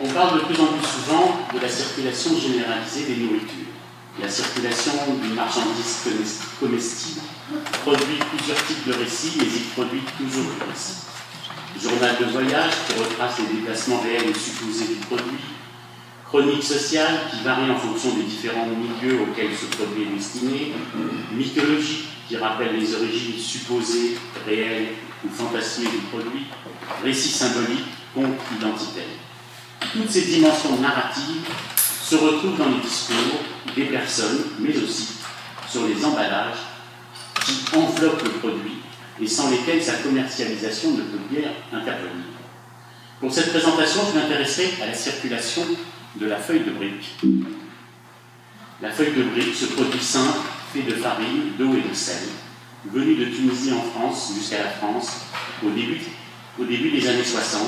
On parle de plus en plus souvent de la circulation généralisée des nourritures. La circulation d'une marchandise comestible produit plusieurs types de récits, mais il produit toujours du récit. Journal de voyage qui retrace les déplacements réels et supposés du produit. Chronique sociale qui varie en fonction des différents milieux auxquels ce produit est destiné. Mythologie qui rappelle les origines supposées, réelles ou fantasmées du produit. Récit symbolique, conte identitaire. Toutes ces dimensions narratives se retrouvent dans les discours des personnes, mais aussi sur les emballages qui enveloppent le produit et sans lesquels sa commercialisation ne peut guère intervenir. Pour cette présentation, je m'intéresserai à la circulation de la feuille de brique. La feuille de brique, ce produit simple, fait de farine, d'eau et de sel, venu de Tunisie en France jusqu'à la France au début des années 60,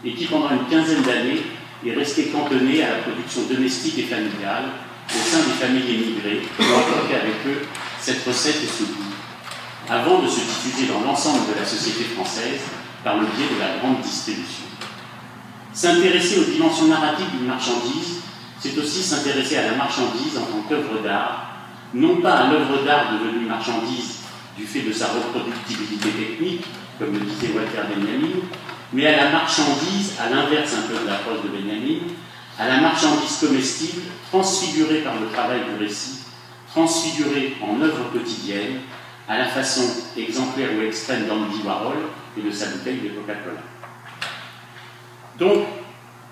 et qui, pendant une quinzaine d'années, est resté cantonné à la production domestique et familiale au sein des familles émigrées, pour apporter avec eux cette recette et ce goût, avant de se diffuser dans l'ensemble de la société française par le biais de la grande distribution. S'intéresser aux dimensions narratives d'une marchandise, c'est aussi s'intéresser à la marchandise en tant qu'œuvre d'art, non pas à l'œuvre d'art devenue marchandise du fait de sa reproductibilité technique, comme le disait Walter Benjamin, mais à la marchandise, à l'inverse un peu de l'approche de Benjamin, à la marchandise comestible, transfigurée par le travail du récit, transfigurée en œuvre quotidienne, à la façon exemplaire ou extrême d'Andy Warhol et de sa bouteille de Coca-Cola. Donc,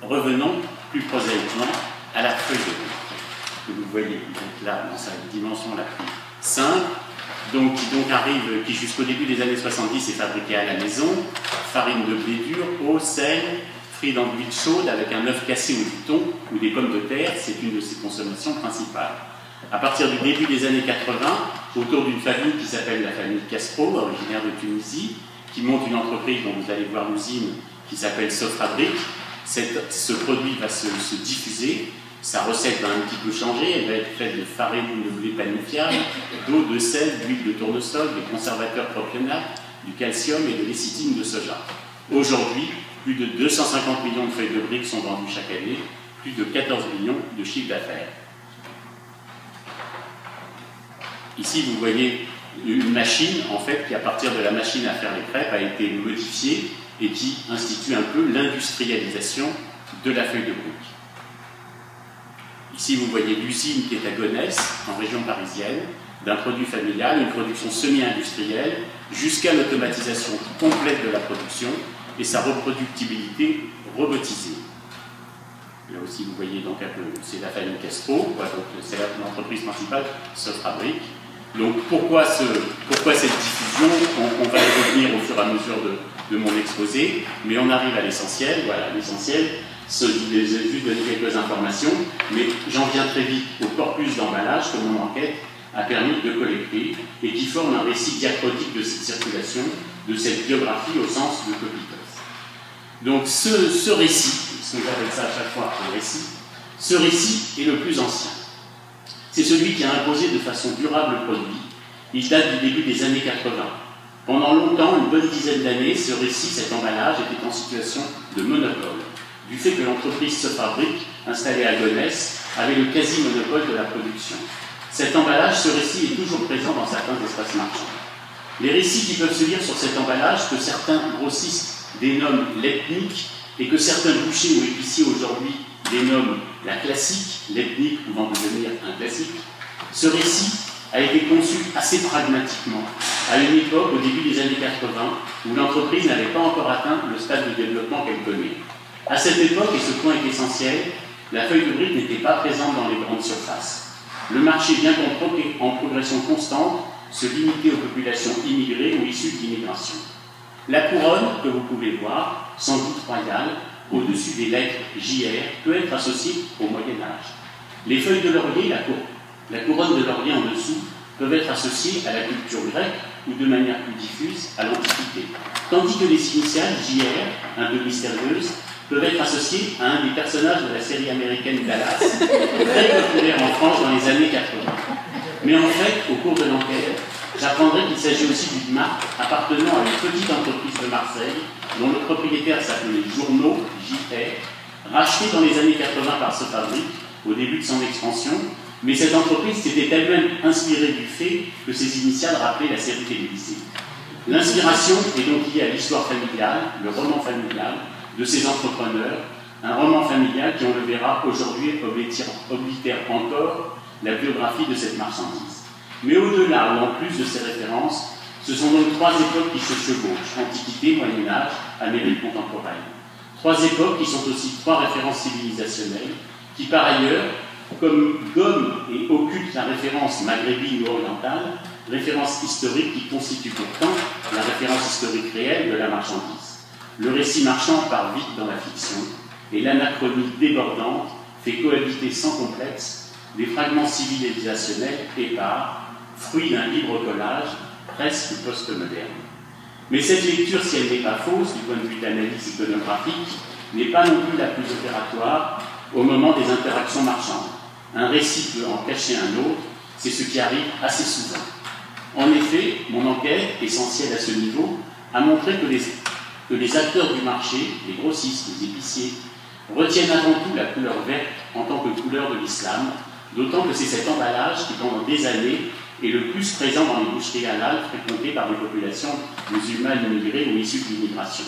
revenons plus prosaïquement à la feuille de brique, que vous voyez là dans sa dimension la plus simple, qui jusqu'au début des années 70 est fabriquée à la maison, farine de blé dur, eau, sel, frit dans de l'huile chaude avec un œuf cassé ou du thon ou des pommes de terre, c'est une de ses consommations principales. À partir du début des années 80, autour d'une famille qui s'appelle la famille Castro, originaire de Tunisie, qui monte une entreprise dont vous allez voir l'usine, qui s'appelle Sofrabrique. Ce produit va se diffuser, sa recette va un petit peu changer, elle va être faite de farine de blé panifiable, d'eau, de sel, d'huile de tournesol, de conservateurs propionate, du calcium et de lécithine de soja. Aujourd'hui, plus de 250 millions de feuilles de briques sont vendues chaque année, plus de 14 millions de chiffres d'affaires. Ici, vous voyez une machine, en fait, qui, à partir de la machine à faire les crêpes, a été modifiée et qui institue un peu l'industrialisation de la feuille de brique. Ici, vous voyez l'usine qui est à Gonesse, en région parisienne, d'un produit familial, une production semi-industrielle, jusqu'à l'automatisation complète de la production et sa reproductibilité robotisée. Là aussi, vous voyez donc un peu, c'est la famille Castro, c'est l'entreprise principale, Sofrabrique. Donc pourquoi cette diffusion? On va y revenir au fur et à mesure de mon exposé, mais on arrive à l'essentiel. Voilà, l'essentiel, je vais juste donner quelques informations, mais j'en viens très vite au corpus d'emballage que mon enquête a permis de collecter et qui forme un récit diachronique de cette circulation, de cette biographie au sens de Kopitos. Donc ce récit, ce que j'appelle ça à chaque fois un récit, ce récit est le plus ancien. C'est celui qui a imposé de façon durable le produit. Il date du début des années 80. Pendant longtemps, une bonne dizaine d'années, ce récit, cet emballage, était en situation de monopole, du fait que l'entreprise Sofrabrique, installée à Gonesse, avait le quasi-monopole de la production. Cet emballage, ce récit est toujours présent dans certains espaces marchands. Les récits qui peuvent se lire sur cet emballage, que certains grossistes dénomment l'ethnique et que certains bouchers ou épiciers aujourd'hui dénomment la classique, l'ethnique pouvant devenir un classique, ce récit a été conçu assez pragmatiquement, à une époque, au début des années 80, où l'entreprise n'avait pas encore atteint le stade de développement qu'elle connaît. À cette époque, et ce point est essentiel, la feuille de brique n'était pas présente dans les grandes surfaces. Le marché, bien qu'en progression constante, se limitait aux populations immigrées ou issues d'immigration. La couronne, que vous pouvez voir, sans doute royale, au-dessus des lettres JR, peut être associée au Moyen-Âge. Les feuilles de laurier, la couronne de laurier en dessous, peuvent être associées à la culture grecque ou de manière plus diffuse à l'Antiquité. Tandis que les initiales JR, un peu mystérieuses, peuvent être associées à un des personnages de la série américaine Dallas, très populaire en France dans les années 80. Mais en fait, au cours de l'enquête, j'apprendrai qu'il s'agit aussi d'une marque appartenant à une petite entreprise de Marseille, dont le propriétaire s'appelait Journaux, JR, Rachetée dans les années 80 par Sofabrik, au début de son expansion, mais cette entreprise s'était elle-même inspirée du fait que ses initiales rappelaient la série télévisée. L'inspiration est donc liée à l'histoire familiale, le roman familial, de ces entrepreneurs, un roman familial qui, on le verra aujourd'hui, oblitère encore la biographie de cette marchandise. Mais au-delà, ou en plus de ces références, ce sont donc trois époques qui se chevauchent, Antiquité, Moyen-Âge, Amérique contemporaine. Trois époques qui sont aussi trois références civilisationnelles, qui par ailleurs, comme gomment et occultent la référence maghrébine ou orientale, référence historique qui constitue pourtant la référence historique réelle de la marchandise. Le récit marchand part vite dans la fiction, et l'anachronie débordante fait cohabiter sans complexe des fragments civilisationnels épars, fruits d'un libre collage presque postmoderne. Mais cette lecture, si elle n'est pas fausse du point de vue d'analyse iconographique, n'est pas non plus la plus opératoire au moment des interactions marchandes. Un récit peut en cacher un autre, c'est ce qui arrive assez souvent. En effet, mon enquête, essentielle à ce niveau, a montré que les acteurs du marché, les grossistes, les épiciers, retiennent avant tout la couleur verte en tant que couleur de l'islam, d'autant que c'est cet emballage qui, pendant des années, est le plus présent dans les boucheries halal fréquentées par des populations musulmanes immigrées ou issues de l'immigration.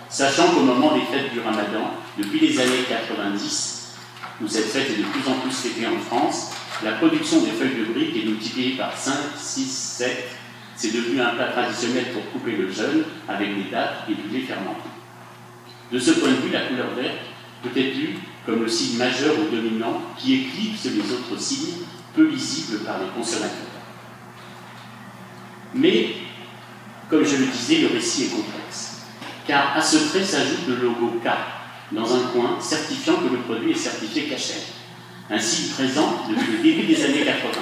Sachant qu'au moment des fêtes du Ramadan, depuis les années 90, où cette fête est de plus en plus fêtée en France, la production des feuilles de briques est multipliée par 5, 6, 7. C'est devenu un plat traditionnel pour couper le jeûne avec des dattes et du lait fermenté. De ce point de vue, la couleur verte peut être lue comme le signe majeur ou dominant qui éclipse les autres signes peu lisibles par les consommateurs. Mais, comme je le disais, le récit est complexe, car à ce trait s'ajoute le logo K dans un coin certifiant que le produit est certifié cachère, un signe présent depuis le début des années 80.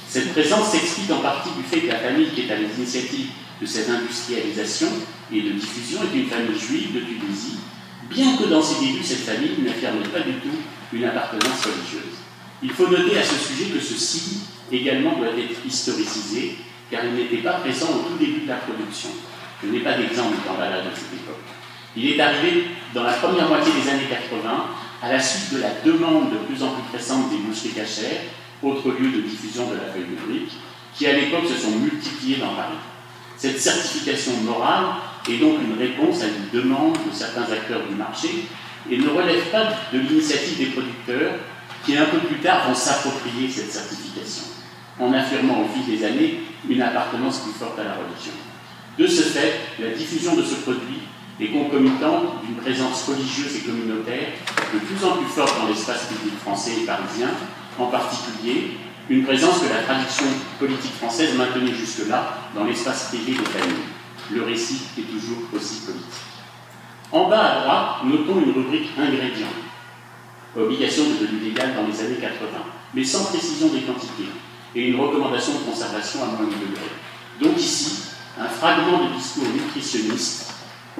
Cette présence s'explique en partie du fait que la famille qui est à l'initiative de cette industrialisation et de diffusion est une famille juive de Tunisie, bien que dans ses débuts, cette famille n'affirme pas du tout une appartenance religieuse. Il faut noter à ce sujet que ce signe également doit être historicisé, car il n'était pas présent au tout début de la production. Je n'ai pas d'exemple d'emballage de cette époque. Il est arrivé dans la première moitié des années 80, à la suite de la demande de plus en plus pressante des boucheries cachères, autre lieu de diffusion de la feuille de brique, qui à l'époque se sont multipliés dans Paris. Cette certification morale est donc une réponse à une demande de certains acteurs du marché et ne relève pas de l'initiative des producteurs qui un peu plus tard vont s'approprier cette certification, en affirmant au fil des années une appartenance plus forte à la religion. De ce fait, la diffusion de ce produit est concomitante d'une présence religieuse et communautaire de plus en plus forte dans l'espace public français et parisien, en particulier une présence que la tradition politique française maintenait jusque-là dans l'espace privé des familles. Le récit est toujours aussi politique. En bas à droite, notons une rubrique ingrédients, obligation de tenue légale dans les années 80, mais sans précision des quantités, et une recommandation de conservation à moins de degré. Donc ici, un fragment de discours nutritionniste,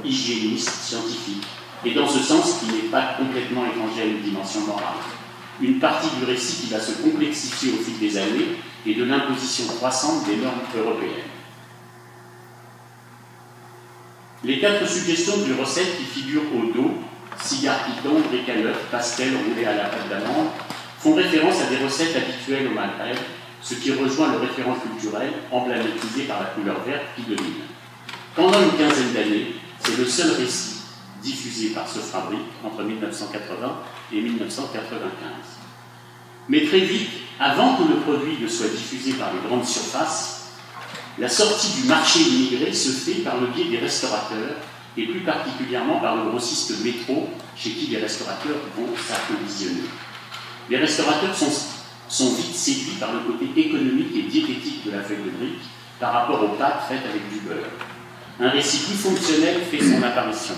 hygiéniste, scientifique, et dans ce sens qui n'est pas complètement étranger à une dimension morale. Une partie du récit qui va se complexifier au fil des années et de l'imposition croissante des normes européennes. Les 4 suggestions d'une recette qui figurent au dos, cigares pitons, briques à l'œuf, pastel roulé à la pâte d'amande, font référence à des recettes habituelles au Maghreb, ce qui rejoint le référent culturel emblématisé par la couleur verte qui domine. Pendant une quinzaine d'années, c'est le seul récit diffusé par Sofabrik entre 1980 et 1995. Mais très vite, avant que le produit ne soit diffusé par les grandes surfaces, la sortie du marché immigré se fait par le biais des restaurateurs et plus particulièrement par le grossiste Métro, chez qui les restaurateurs vont s'approvisionner. Les restaurateurs sont vite séduits par le côté économique et diététique de la feuille de brique par rapport aux pâtes faites avec du beurre. Un récit plus fonctionnel fait son apparition.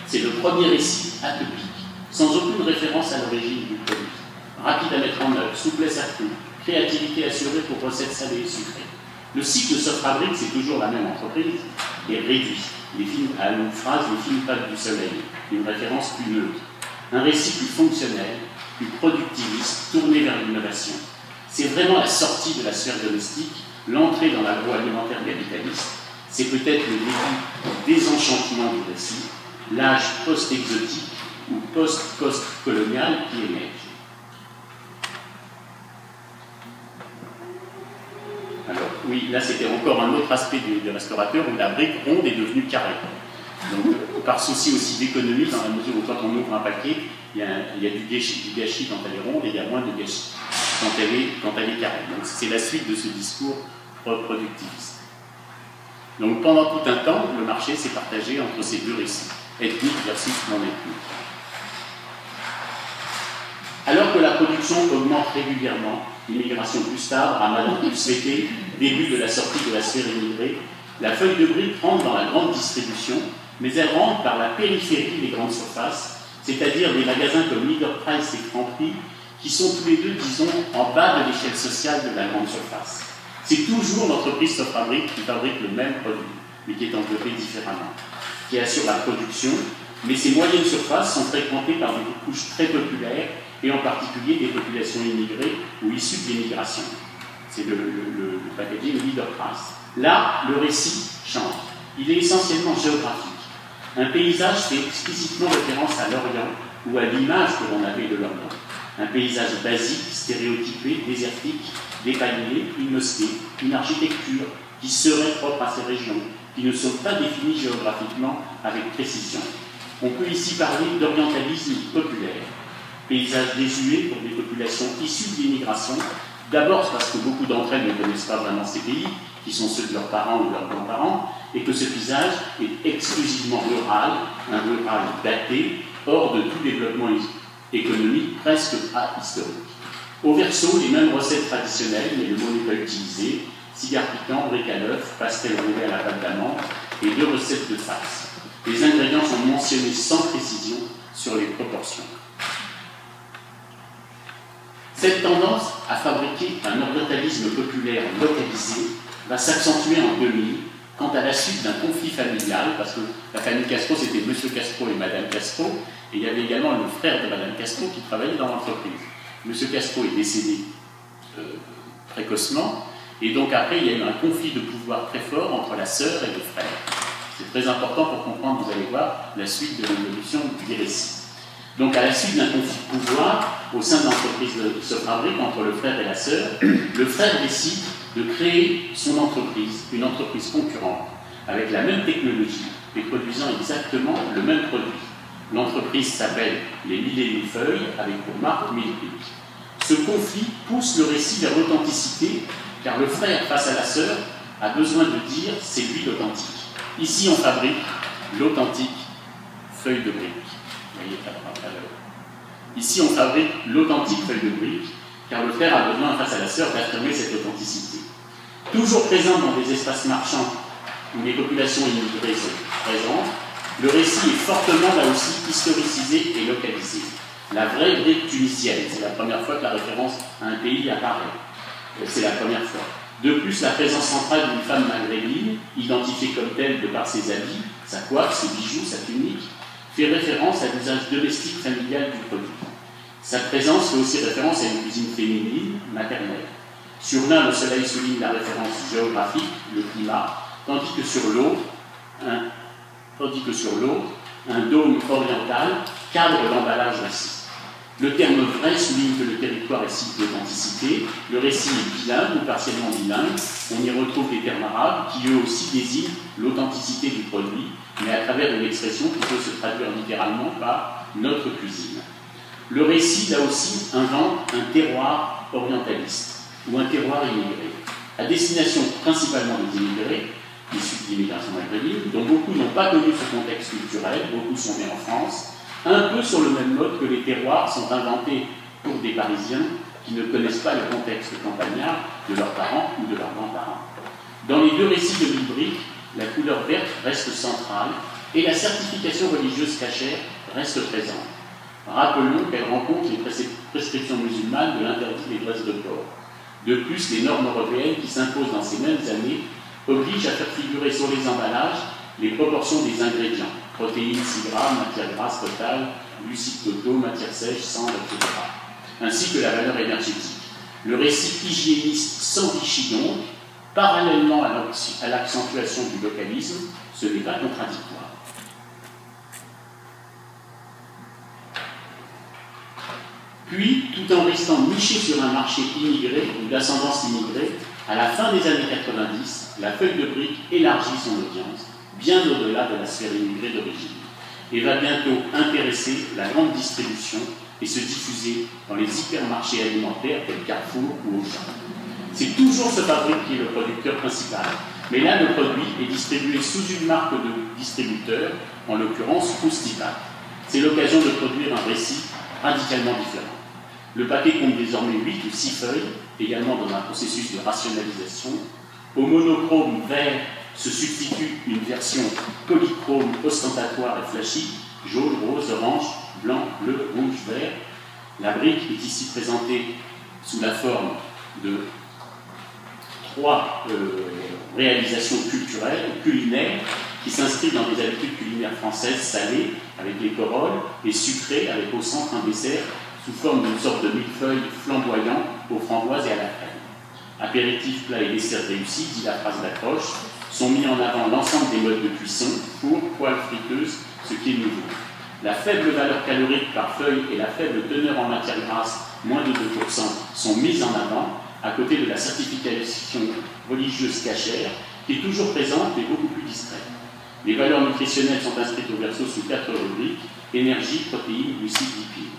C'est le premier récit atopique, sans aucune référence à l'origine du produit. Rapide à mettre en œuvre, souplesse accrue, créativité assurée pour recettes salées et sucrées. Le cycle Sofabrik, c'est toujours la même entreprise, est réduit. Les films à une phrase, les films pâtes du soleil, une référence plus neutre. Un récit plus fonctionnel, plus productiviste, tourné vers l'innovation. C'est vraiment la sortie de la sphère domestique, l'entrée dans l'agroalimentaire capitaliste. C'est peut-être le début du désenchantement du récit, l'âge post-exotique ou post-coloniale qui émergent. Alors, oui, là c'était encore un autre aspect du restaurateur où la brique ronde est devenue carrée. Donc, par souci aussi d'économie, dans la mesure où quand on ouvre un paquet, il y a du gâchis quand elle est ronde et il y a moins de gâchis quand elle est carrée. Donc, c'est la suite de ce discours productiviste. Donc, pendant tout un temps, le marché s'est partagé entre ces deux récits, ethnique versus non ethnique. Alors que la production augmente régulièrement, l'immigration plus stable, Ramadan plus fêté, début de la sortie de la sphère immigrée, la feuille de brique rentre dans la grande distribution, mais elle rentre par la périphérie des grandes surfaces, c'est-à-dire des magasins comme Leader Price et Franprix, qui sont tous les deux, disons, en bas de l'échelle sociale de la grande surface. C'est toujours l'entreprise Sofrabrique qui fabrique le même produit, mais qui est enveloppé différemment, qui assure la production, mais ces moyennes surfaces sont fréquentées par des couches très populaires, et en particulier des populations immigrées ou issues de l'immigration. C'est le packaging Leader Price. Là, le récit change. Il est essentiellement géographique. Un paysage fait explicitement référence à l'Orient ou à l'image que l'on avait de l'Orient. Un paysage basique, stéréotypé, désertique, dépaillé, une mosquée, une architecture qui serait propre à ces régions, qui ne sont pas définies géographiquement avec précision. On peut ici parler d'orientalisme populaire, paysage désuet pour des populations issues de l'immigration, d'abord parce que beaucoup d'entre elles ne connaissent pas vraiment ces pays, qui sont ceux de leurs parents ou de leurs grands-parents, et que ce paysage est exclusivement rural, un rural daté, hors de tout développement économique, presque préhistorique. Au verso, les mêmes recettes traditionnelles, mais le mot n'est pas utilisé, cigare piquant, bric à l'œuf, pastel roulé à la pâte d'amande, et 2 recettes de farce. Les ingrédients sont mentionnés sans précision sur les proportions. Cette tendance à fabriquer un orientalisme populaire localisé va s'accentuer en 2000 quant à la suite d'un conflit familial, parce que la famille Castro, c'était M. Castro et Mme Castro, et il y avait également le frère de Mme Castro qui travaillait dans l'entreprise. M. Castro est décédé précocement, et donc après, il y a eu un conflit de pouvoir très fort entre la sœur et le frère. C'est très important pour comprendre, vous allez voir, la suite de l'évolution des récits. Donc, à la suite d'un conflit de pouvoir au sein de l'entreprise de Sofrabrique entre le frère et la sœur, le frère décide de créer son entreprise, une entreprise concurrente, avec la même technologie et produisant exactement le même produit. L'entreprise s'appelle Les Mille et Une Feuilles, avec pour marque Millpick. Ce conflit pousse le récit vers l'authenticité, car le frère, face à la sœur, a besoin de dire « c'est lui l'authentique ». Ici, on fabrique l'authentique feuille de brique. Ici, on fabrique l'authentique feuille de brique, car le frère a besoin, face à la sœur, d'affirmer cette authenticité. Toujours présent dans des espaces marchands où les populations immigrées sont présentes, le récit est fortement, là aussi, historicisé et localisé. La vraie brique tunisienne, c'est la première fois que la référence à un pays apparaît. C'est la première fois. De plus, la présence centrale d'une femme maghrébine, identifiée comme telle de par ses habits, sa coiffe, ses bijoux, sa tunique, fait référence à l'usage domestique familial du produit. Sa présence fait aussi référence à une cuisine féminine, maternelle. Sur l'un, le soleil souligne la référence géographique, le climat, tandis que sur l'autre, un dôme oriental cadre l'emballage récit. Le terme vrai souligne que le territoire est site d'authenticité, le récit est bilingue ou partiellement bilingue, on y retrouve les termes arabes qui eux aussi désignent l'authenticité du produit, mais à travers une expression qui peut se traduire littéralement par notre cuisine. Le récit, là aussi, invente un terroir orientaliste, ou un terroir immigré, à destination principalement des immigrés, issus de l'immigration maghrébine, dont beaucoup n'ont pas connu ce contexte culturel, beaucoup sont nés en France, un peu sur le même mode que les terroirs sont inventés pour des Parisiens qui ne connaissent pas le contexte campagnard de leurs parents ou de leurs grands-parents. Dans les 2 récits de Millbrick, la couleur verte reste centrale et la certification religieuse cachère reste présente. Rappelons qu'elle rencontre les prescriptions musulmanes de l'interdit des graisses de porc. De plus, les normes européennes qui s'imposent dans ces mêmes années obligent à faire figurer sur les emballages les proportions des ingrédients, protéines 6 grammes, matière grasse totale, glucides totaux, matière sèche, cendres, etc., ainsi que la valeur énergétique. Le récit hygiéniste s'enrichit donc, parallèlement à l'accentuation du localisme, ce n'est pas contradictoire. Puis, tout en restant niché sur un marché immigré ou d'ascendance immigrée, à la fin des années 90, la feuille de brique élargit son audience, bien au-delà de la sphère immigrée d'origine, et va bientôt intéresser la grande distribution et se diffuser dans les hypermarchés alimentaires tels Carrefour ou Auchan. C'est toujours ce fabrique qui est le producteur principal, mais là le produit est distribué sous une marque de distributeur, en l'occurrence Croustipat. C'est l'occasion de produire un récit radicalement différent. Le paquet compte désormais 8 ou 6 feuilles, également dans un processus de rationalisation. Au monochrome vert se substitue une version polychrome ostentatoire et flashy, jaune, rose, orange, blanc, bleu, rouge, vert. La brique est ici présentée sous la forme de 3 réalisations culturelles, culinaires, qui s'inscrivent dans des habitudes culinaires françaises salées, avec les corolles, et sucrées, avec au centre un dessert sous forme d'une sorte de millefeuille flamboyant aux framboises et à la crème. Apéritifs, plats et desserts réussis, dit la phrase d'accroche, sont mis en avant l'ensemble des modes de cuisson, four, poêle, friteuse, ce qui est nouveau. La faible valeur calorique par feuille et la faible teneur en matière grasse, moins de 2%, sont mises en avant, à côté de la certification religieuse cachère, qui est toujours présente mais beaucoup plus discrète. Les valeurs nutritionnelles sont inscrites au verso sous 4 rubriques, énergie, protéines, glucides, lipides.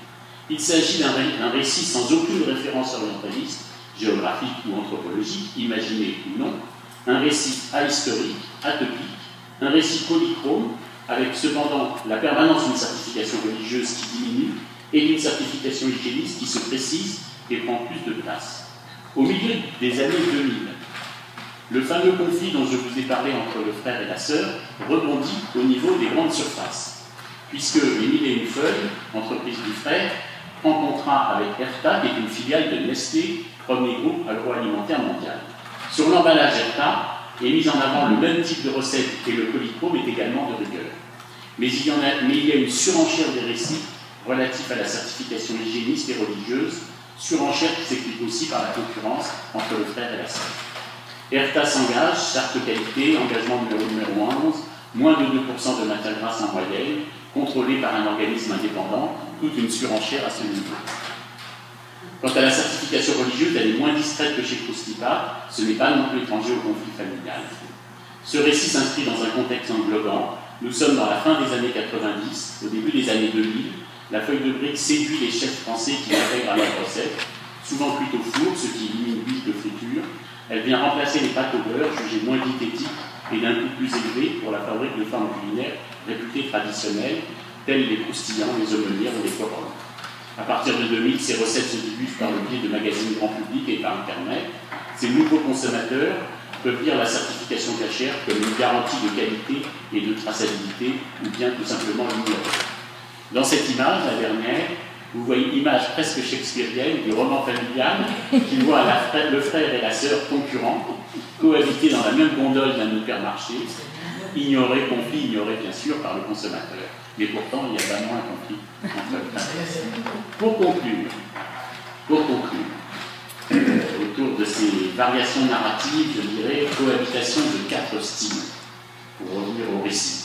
Il s'agit d'un récit sans aucune référence orientaliste, géographique ou anthropologique, imaginé ou non, un récit ahistorique, atopique, un récit polychrome, avec cependant la permanence d'une certification religieuse qui diminue et d'une certification hygiéniste qui se précise et prend plus de place. Au milieu des années 2000, le fameux conflit dont je vous ai parlé entre le frère et la sœur rebondit au niveau des grandes surfaces, puisque les Mille et une feuilles, entreprise du frère, prend contrat avec Herta, qui est une filiale de Nestlé, premier groupe agroalimentaire mondial. Sur l'emballage Herta est mis en avant le même type de recette et le polychrome est également de rigueur. Mais il y a une surenchère des récits relatifs à la certification hygiéniste et religieuse, surenchère qui s'explique aussi par la concurrence entre le frère et la sœur. Herta s'engage, charte qualité, engagement numéro 11, moins de 2% de matière grasse en moyenne, contrôlé par un organisme indépendant, toute une surenchère à ce niveau. Quant à la certification religieuse, elle est moins discrète que chez Croustipat, ce n'est pas non plus étranger au conflit familial. Ce récit s'inscrit dans un contexte englobant. Nous sommes dans la fin des années 90, au début des années 2000. La feuille de brique séduit les chefs français qui l'intègrent à leur recette, souvent cuite au four, ce qui élimine l'huile de friture. Elle vient remplacer les pâtes au beurre, jugées moins diététiques et d'un coût plus élevé pour la fabrique de formes culinaires réputées traditionnelles, telles les croustillants, les aumônières ou les corolles. À partir de 2000, ces recettes se diffusent par le biais de magazines grand public et par Internet. Ces nouveaux consommateurs peuvent lire la certification cachère comme une garantie de qualité et de traçabilité, ou bien tout simplement l'ignorer. Dans cette image, la dernière, vous voyez une image presque shakespearienne du roman familial qui voit le frère et la sœur concurrents cohabiter dans la même gondole d'un hypermarché, conflit ignoré bien sûr par le consommateur. Mais pourtant, il y a vraiment un conflit entre les frères. Pour conclure, autour de ces variations narratives, je dirais cohabitation de 4 styles, pour revenir au récit.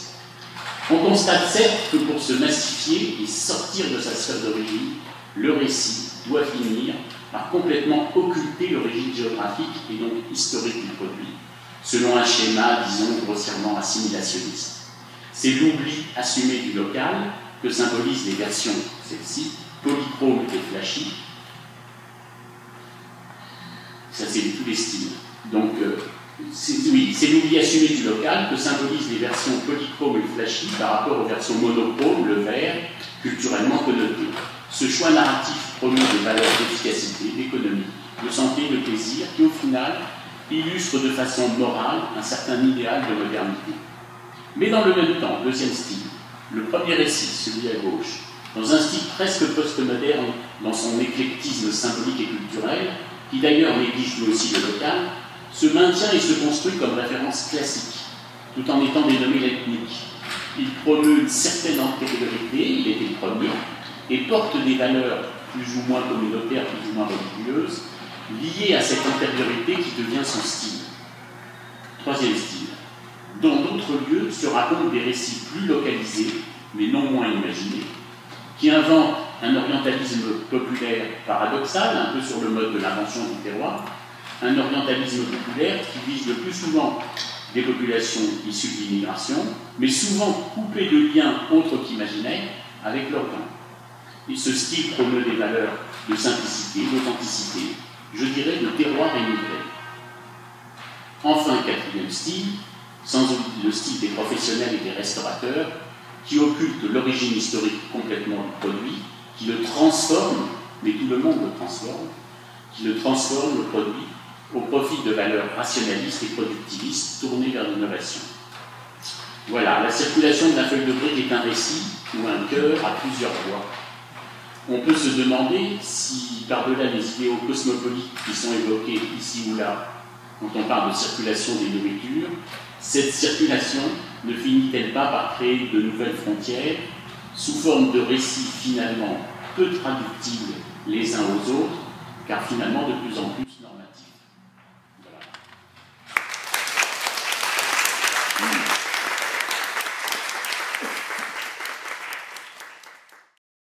On constate certes que pour se massifier et sortir de sa sphère d'origine, le récit doit finir par complètement occulter l'origine géographique et donc historique du produit, selon un schéma, disons, grossièrement assimilationniste. C'est l'oubli assumé du local que symbolisent les versions, celles-ci, polychrome et flashy. Ça, c'est tous les styles. Donc, c'est l'oubli assumé du local que symbolisent les versions polychrome et flashy par rapport aux versions monochrome, le vert, culturellement connoté. Ce choix narratif promeut des valeurs d'efficacité, d'économie, de santé, de plaisir, qui au final illustre de façon morale un certain idéal de modernité. Mais dans le même temps, deuxième style, le premier récit, celui à gauche, dans un style presque postmoderne dans son éclectisme symbolique et culturel, qui d'ailleurs néglige lui aussi le local, se maintient et se construit comme référence classique, tout en étant dénommé l'ethnique. Il promeut une certaine antériorité, il était le premier, et porte des valeurs plus ou moins communautaires, plus ou moins religieuses, liées à cette antériorité qui devient son style. Troisième style. Dans d'autres lieux se racontent des récits plus localisés, mais non moins imaginés, qui inventent un orientalisme populaire paradoxal, un peu sur le mode de l'invention du terroir, un orientalisme populaire qui vise le plus souvent des populations issues de l'immigration, mais souvent coupées de liens autres qu'imaginaires avec leur temps. Et ce style promeut des valeurs de simplicité, d'authenticité, je dirais de terroir émigré. Enfin, quatrième style, sans oublier le style des professionnels et des restaurateurs, qui occulte l'origine historique complètement du produit, qui le transforme, mais tout le monde le transforme, qui le transforme, le produit, au profit de valeurs rationalistes et productivistes tournées vers l'innovation. Voilà, la circulation de la feuille de brique est un récit ou un cœur à plusieurs voix. On peut se demander si, par-delà les idéaux cosmopolites qui sont évoqués ici ou là, quand on parle de circulation des nourritures, cette circulation ne finit-elle pas par créer de nouvelles frontières sous forme de récits finalement peu traductibles les uns aux autres, car finalement de plus en plus normaux.